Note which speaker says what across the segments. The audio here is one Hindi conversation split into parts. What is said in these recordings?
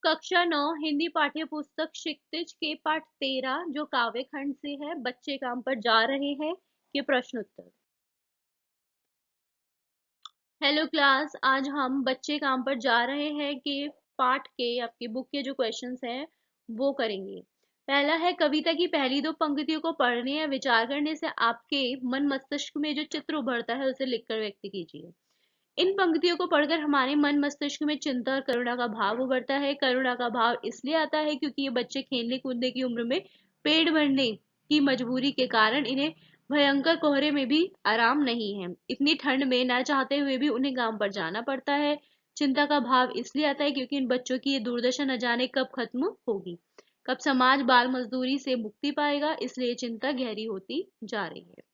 Speaker 1: कक्षा 9 हिंदी पाठ्य पुस्तक क्षितिज के पाठ 13 जो काव्य खंड से है, बच्चे काम पर जा रहे हैं के प्रश्न उत्तर। हेलो क्लास, आज हम बच्चे काम पर जा रहे हैं कि पाठ के आपकी बुक के जो क्वेश्चंस हैं वो करेंगे। पहला है, कविता की पहली दो पंक्तियों को पढ़ने या विचार करने से आपके मन मस्तिष्क में जो चित्र उभरता है उसे लिखकर व्यक्त कीजिए। इन पंक्तियों को पढ़कर हमारे मन मस्तिष्क में चिंता और करुणा का भाव उभरता है। करुणा का भाव इसलिए आता है क्योंकि ये बच्चे खेलने कूदने की उम्र में पेट भरने की मजबूरी के कारण इन्हें भयंकर कोहरे में भी आराम नहीं है। इतनी ठंड में ना चाहते हुए भी उन्हें काम पर जाना पड़ता है। चिंता का भाव इसलिए आता है क्योंकि इन बच्चों की ये दुर्दशा न जाने कब खत्म होगी, कब समाज बाल मजदूरी से मुक्ति पाएगा, इसलिए चिंता गहरी होती जा रही है।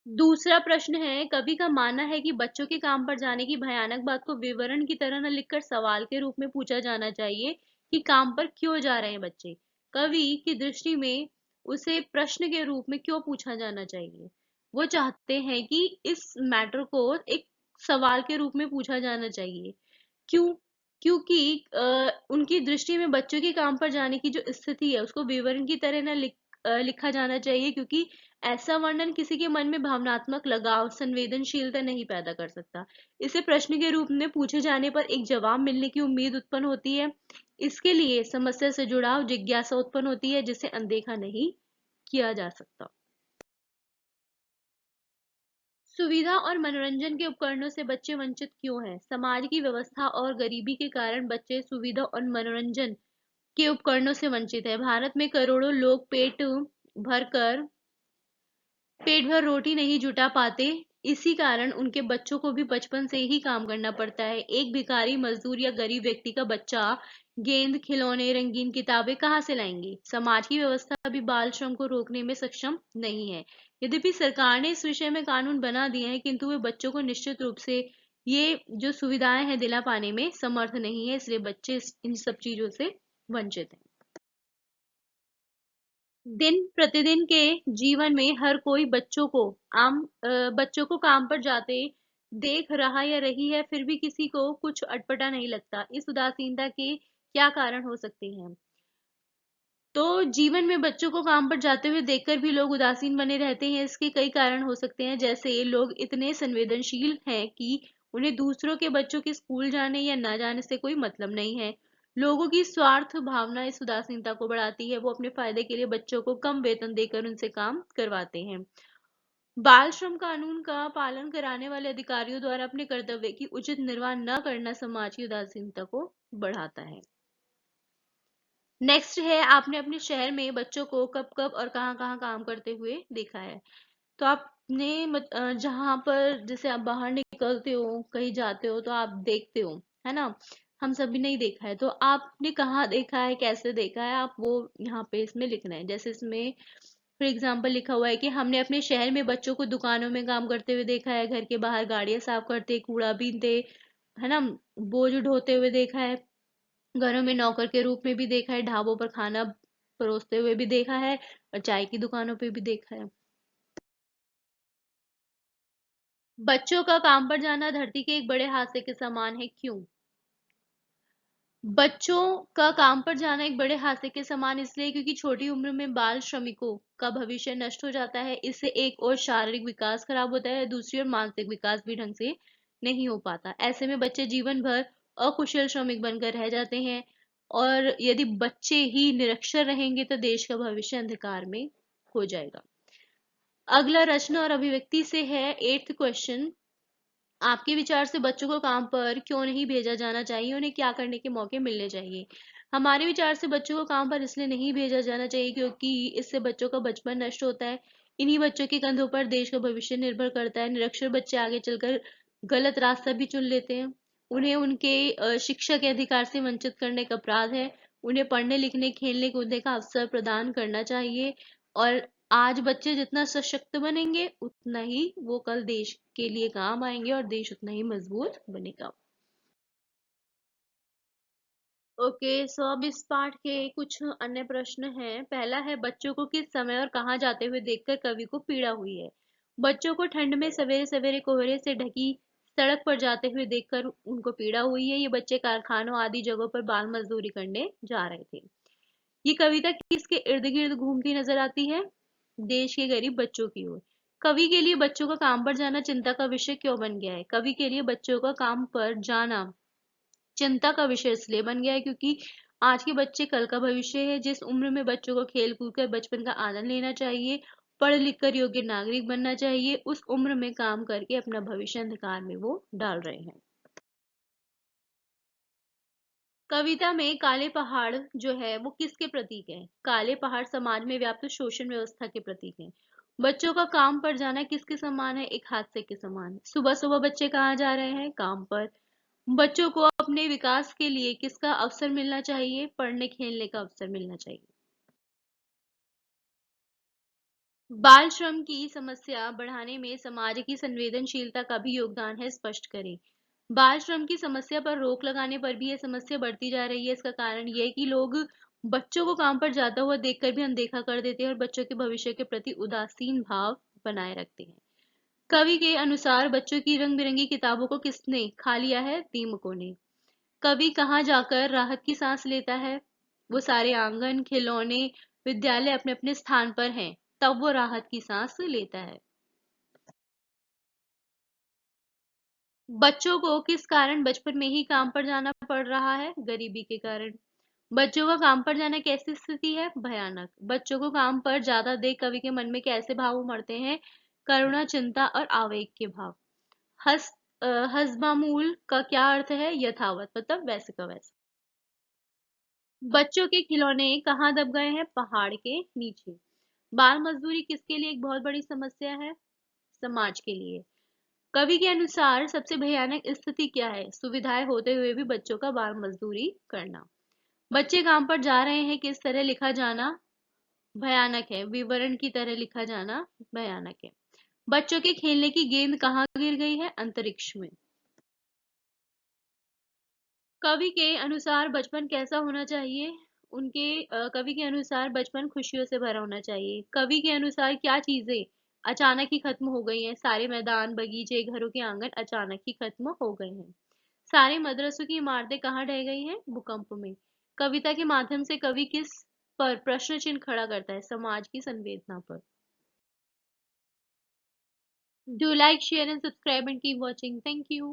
Speaker 1: दूसरा प्रश्न है, कवि का मानना है कि बच्चों के काम पर जाने की भयानक बात को विवरण की तरह न लिखकर सवाल के रूप में पूछा जाना चाहिए कि काम पर क्यों जा रहे हैं बच्चे। कवि की दृष्टि में उसे प्रश्न के रूप में क्यों पूछा जाना चाहिए। वो चाहते हैं कि इस मैटर को एक सवाल के रूप में पूछा जाना चाहिए। क्यों? क्योंकि उनकी दृष्टि में बच्चों के काम पर जाने की जो स्थिति है उसको विवरण की तरह लिखा जाना चाहिए, क्योंकि ऐसा वर्णन किसी के मन में भावनात्मक लगाव, संवेदनशीलता नहीं पैदा कर सकता। इसे प्रश्न के रूप में पूछे जाने पर एक जवाब मिलने की उम्मीद उत्पन्न होती है। इसके लिए समस्या से जुड़ाव, जिज्ञासा उत्पन्न होती है जिसे अनदेखा नहीं किया जा सकता। सुविधा और मनोरंजन के उपकरणों से बच्चे वंचित क्यों हैं? समाज की व्यवस्था और गरीबी के कारण बच्चे सुविधा और मनोरंजन के उपकरणों से वंचित है। भारत में करोड़ों लोग पेट भर रोटी नहीं जुटा पाते। इसी कारण उनके बच्चों को भी बचपन से ही काम करना पड़ता है। एक भिखारी, मजदूर या गरीब व्यक्ति का बच्चा गेंद, खिलौने, रंगीन किताबें कहाँ से लाएंगे? समाज की व्यवस्था भी बाल श्रम को रोकने में सक्षम नहीं है। यद्यपि सरकार ने इस विषय में कानून बना दिए हैं, किंतु वे बच्चों को निश्चित रूप से ये जो सुविधाएं हैं दिला पाने में समर्थ नहीं है, इसलिए बच्चे इन सब चीजों से वंचित हैं। दिन प्रतिदिन के जीवन में हर कोई बच्चों को काम पर जाते देख रहा या रही है, फिर भी किसी को कुछ अटपटा नहीं लगता। इस उदासीनता के क्या कारण हो सकते हैं? तो जीवन में बच्चों को काम पर जाते हुए देखकर भी लोग उदासीन बने रहते हैं। इसके कई कारण हो सकते हैं, जैसे लोग इतने संवेदनशील हैं कि उन्हें दूसरों के बच्चों के स्कूल जाने या ना जाने से कोई मतलब नहीं है। लोगों की स्वार्थ भावना इस उदासीनता को बढ़ाती है। वो अपने फायदे के लिए बच्चों को कम वेतन देकर उनसे काम करवाते हैं। बाल श्रम कानून का पालन कराने वाले अधिकारियों द्वारा अपने कर्तव्य की उचित निर्वाह न करना समाज की उदासीनता को बढ़ाता है। नेक्स्ट है, आपने अपने शहर में बच्चों को कब कब और कहाँ कहाँ काम करते हुए देखा है? तो आपने जहाँ पर जैसे आप बाहर निकलते हो, कहीं जाते हो तो आप देखते हो, है ना? हम सभी ने ही देखा है। तो आपने कहाँ देखा है, कैसे देखा है, आप वो यहाँ पे इसमें लिखना है। जैसे इसमें फॉर एग्जाम्पल लिखा हुआ है कि हमने अपने शहर में बच्चों को दुकानों में काम करते हुए देखा है, घर के बाहर गाड़ियां साफ करते, कूड़ा बीनते, है ना, बोझ ढोते हुए देखा है, घरों में नौकर के रूप में भी देखा है, ढाबों पर खाना परोसते हुए भी देखा है, और चाय की दुकानों पे भी देखा है। बच्चों का काम पर जाना धरती के एक बड़े हादसे के समान है। क्यों? बच्चों का काम पर जाना एक बड़े हादसे के समान इसलिए क्योंकि छोटी उम्र में बाल श्रमिकों का भविष्य नष्ट हो जाता है। इससे एक और शारीरिक विकास खराब होता है, दूसरी ओर मानसिक विकास भी ढंग से नहीं हो पाता। ऐसे में बच्चे जीवन भर अकुशल श्रमिक बनकर रह जाते हैं, और यदि बच्चे ही निरक्षर रहेंगे तो देश का भविष्य अंधकार में हो जाएगा। अगला रचना और अभिव्यक्ति से है। 8th क्वेश्चन, आपके विचार से बच्चों को काम पर क्यों नहीं भेजा जाना चाहिए, उन्हें क्या करने के मौके मिलने चाहिए? हमारे विचार से बच्चों को काम पर इसलिए नहीं भेजा जाना चाहिए क्योंकि इससे बच्चों का बचपन नष्ट होता है। इन्हीं बच्चों के कंधों पर देश का भविष्य निर्भर करता है। निरक्षर बच्चे आगे चलकर गलत रास्ता भी चुन लेते हैं। उन्हें उनके शिक्षा के अधिकार से वंचित करने का अपराध है। उन्हें पढ़ने लिखने, खेलने कूदने का अवसर प्रदान करना चाहिए। और आज बच्चे जितना सशक्त बनेंगे उतना ही वो कल देश के लिए काम आएंगे और देश उतना ही मजबूत बनेगा। ओके, सो अब इस पाठ के कुछ अन्य प्रश्न हैं। पहला है, बच्चों को किस समय और कहाँ जाते हुए देखकर कवि को पीड़ा हुई है? बच्चों को ठंड में सवेरे सवेरे कोहरे से ढकी सड़क पर जाते हुए देखकर उनको पीड़ा हुई है। ये बच्चे कारखानों आदि जगहों पर बाल मजदूरी करने जा रहे थे। ये कविता किसके इर्द गिर्द घूमती नजर आती है? देश के गरीब बच्चों की ओर। कवि के लिए बच्चों का काम पर जाना चिंता का विषय क्यों बन गया है? कवि के लिए बच्चों का काम पर जाना चिंता का विषय इसलिए बन गया है क्योंकि आज के बच्चे कल का भविष्य है। जिस उम्र में बच्चों को खेल कूद कर बचपन का आनंद लेना चाहिए, पढ़ लिख कर योग्य नागरिक बनना चाहिए, उस उम्र में काम करके अपना भविष्य अंधकार में वो डाल रहे हैं। कविता में काले पहाड़ जो है वो किसके प्रतीक है? काले पहाड़ समाज में व्याप्त शोषण व्यवस्था के प्रतीक है। बच्चों का काम पर जाना किसके समान है? एक हादसे के समान। सुबह सुबह बच्चे कहाँ जा रहे हैं? काम पर। बच्चों को अपने विकास के लिए किसका अवसर मिलना चाहिए? पढ़ने खेलने का अवसर मिलना चाहिए। बाल श्रम की समस्या बढ़ाने में समाज की संवेदनशीलता का भी योगदान है, स्पष्ट करें। बाल श्रम की समस्या पर रोक लगाने पर भी यह समस्या बढ़ती जा रही है। इसका कारण यह है कि लोग बच्चों को काम पर जाता हुआ देखकर भी अनदेखा कर देते हैं और बच्चों के भविष्य के प्रति उदासीन भाव बनाए रखते हैं। कवि के अनुसार बच्चों की रंग बिरंगी किताबों को किसने खा लिया है? दीमकों ने। कवि कहाँ जाकर राहत की सांस लेता है? वो सारे आंगन, खिलौने, विद्यालय अपने अपने स्थान पर हैं, तब वो राहत की सांस लेता है। बच्चों को किस कारण बचपन में ही काम पर जाना पड़ रहा है? गरीबी के कारण। बच्चों का काम पर जाना कैसी स्थिति है? भयानक। बच्चों को काम पर ज्यादा देख कवि के मन में कैसे भाव उमड़ते हैं? करुणा, चिंता और आवेग के भाव। हस हसबामूल का क्या अर्थ है? यथावत, मतलब वैसे का वैसे। बच्चों के खिलौने कहाँ दब गए हैं? पहाड़ के नीचे। बाल मजदूरी किसके लिए एक बहुत बड़ी समस्या है? समाज के लिए। कवि के अनुसार सबसे भयानक स्थिति क्या है? सुविधाएं होते हुए भी बच्चों का बाल मजदूरी करना। बच्चे काम पर जा रहे हैं, किस तरह लिखा जाना भयानक है। विवरण की तरह लिखा जाना भयानक है। बच्चों के खेलने की गेंद कहाँ गिर गई है? अंतरिक्ष में। कवि के अनुसार बचपन कैसा होना चाहिए? कवि के अनुसार बचपन खुशियों से भरा होना चाहिए। कवि के अनुसार क्या चीजें अचानक ही खत्म हो गई हैं? सारे मैदान, बगीचे, घरों के आंगन अचानक ही खत्म हो गए हैं। सारे मदरसों की इमारतें कहाँ ढह गई हैं? भूकंप में। कविता के माध्यम से कवि किस पर प्रश्न चिन्ह खड़ा करता है? समाज की संवेदना पर। Do like, share and subscribe and keep watching. Thank you.